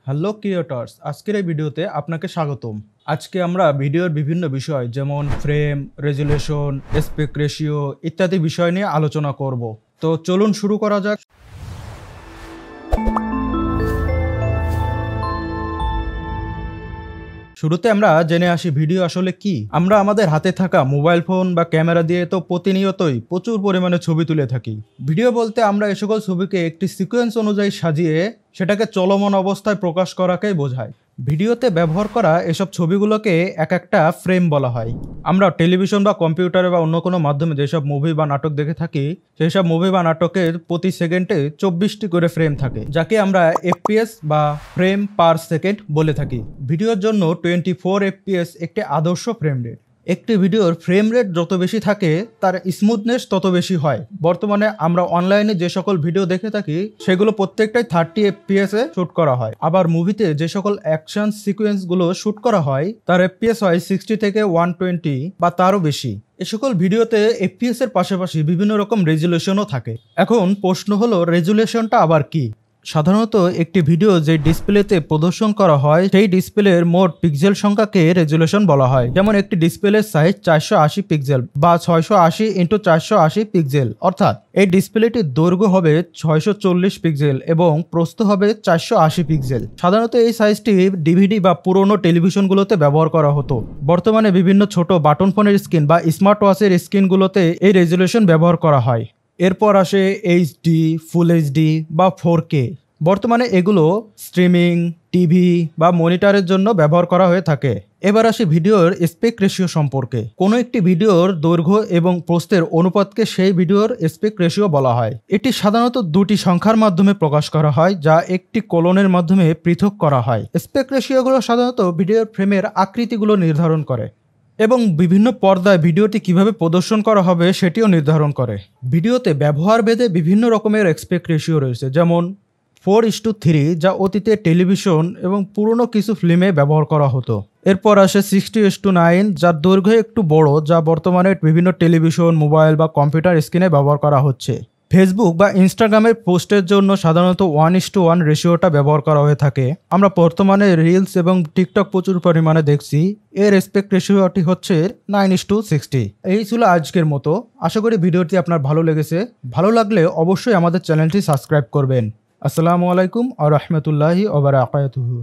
Hello creators, আজকের এই ভিডিওতে আপনাকে স্বাগতম। আজকে আমরা ভিডিওর বিভিন্ন বিষয় যেমন ফ্রেম, রেজুলেশন, অ্যাসপেক্ট রেশিও ইত্যাদি বিষয় নিয়ে আলোচনা করব। তো চলুন শুরু করা যাক। শুরুতে আমরা জেনে আসি ভিডিও আসলে কি। আমরা আমাদের হাতে থাকা মোবাইল ফোন বা ক্যামেরা দিয়ে তো প্রতিনিয়তই প্রচুর পরিমাণে ছবি তুলে থাকি। ভিডিও বলতে আমরা এ সকল ছবিকে একটি সিকোয়েন্স অনুযায়ী সাজিয়ে সেটাকে চলমান অবস্থায় প্রকাশ করাকেই বোঝায়। ভিডিওতে ব্যবহার করা এসব ছবিগুলোকে এক একটা ফ্রেম বলা হয়। আমরা টেলিভিশন বা কম্পিউটারে বা অন্য কোনো মাধ্যমে যেসব মুভি বা নাটক দেখে থাকি, সেই সব মুভি বা নাটকের প্রতি সেকেন্ডে 24টি করে ফ্রেম থাকে, যাকে আমরা এফপিএস বা ফ্রেম পার সেকেন্ড বলে থাকি। ভিডিওর জন্য 24 এফপিএস একটি আদর্শ ফ্রেম রেট। একটি ভিডিওর ফ্রেম রেট যত বেশি থাকে তার স্মুথনেস তত বেশি হয়। বর্তমানে আমরা অনলাইনে যে সকল ভিডিও দেখে থাকি সেগুলো প্রত্যেকটাই 30 এফপিএস এ শুট করা হয়। আবার মুভিতে যে সকল অ্যাকশন সিকোয়েন্সগুলো শুট করা হয় তার এফপিএস হয় 60 থেকে 120 বা তারও বেশি। এ সকল ভিডিওতে এফপিএস এর পাশাপাশি বিভিন্ন রকম রেজুলেশনও থাকে। এখন প্রশ্ন হলো, রেজুলেশনটা আবার কি? সাধারণত একটি ভিডিও যে ডিসপ্লেতে প্রদর্শন করা হয় সেই ডিসপ্লের মোট পিক্সেল সংখ্যাকে রেজুলেশন বলা হয়। যেমন একটি ডিসপ্লের সাইজ 480 পিক্সেল বা 680x480 পিক্সেল, অর্থাৎ এই ডিসপ্লেটির দৈর্ঘ্য হবে 640 পিক্সেল এবং প্রস্থ হবে 480 পিক্সেল। সাধারণত এই সাইজটি ডিভিডি বা পুরনো টেলিভিশনগুলোতে ব্যবহার করা হতো। বর্তমানে বিভিন্ন ছোট বাটন ফোনের স্ক্রিন বা স্মার্ট ওয়াচের স্ক্রিনগুলোতে এই রেজুলেশন ব্যবহার করা হয়। এরপর আসে এইচডি, ফুল এইচডি বা 4K। বর্তমানে এগুলো স্ট্রিমিং, টিভি বা মনিটরের জন্য ব্যবহার করা হয়ে থাকে। এবার আসি ভিডিওর অ্যাসপেক্ট রেশিও সম্পর্কে। কোনো একটি ভিডিওর দৈর্ঘ্য এবং প্রস্থের অনুপাতকে সেই ভিডিওর অ্যাসপেক্ট রেশিও বলা হয়। এটি সাধারণত দুটি সংখ্যার মাধ্যমে প্রকাশ করা হয়, যা একটি কোলনের মাধ্যমে পৃথক করা হয়। অ্যাসপেক্ট রেশিওগুলো সাধারণত ভিডিওর ফ্রেমের আকৃতিগুলো নির্ধারণ করে এবং বিভিন্ন পর্দায় ভিডিওটি কিভাবে প্রদর্শন করা হবে সেটিও নির্ধারণ করে। ভিডিওতে ব্যবহার ভেদে বিভিন্ন রকমের অ্যাসপেক্ট রেশিও রয়েছে, যেমন 4:3 যা অতীতে টেলিভিশন এবং পুরনো কিছু ফিল্মে ব্যবহার করা হতো। এরপর আসে 60:9 যার দৈর্ঘ্য একটু বড়, যা বর্তমানে বিভিন্ন টেলিভিশন, মোবাইল বা কম্পিউটার স্ক্রিনে ব্যবহার করা হচ্ছে। ফেসবুক বা ইনস্টাগ্রামের পোস্টের জন্য সাধারণত 1:1 রেশিওটা ব্যবহার করা হয়ে থাকে। আমরা বর্তমানে রিলস এবং টিকটক প্রচুর পরিমাণে দেখছি। এর রেসপেক্ট রেশিওটি হচ্ছে 9:60। এই ছিল আজকের মতো। আশা করি ভিডিওটি আপনার ভালো লেগেছে। ভালো লাগলে অবশ্যই আমাদের চ্যানেলটি সাবস্ক্রাইব করবেন। আসসালামু আলাইকুম ওয়া রাহমাতুল্লাহি ওয়া বারাকাতুহু।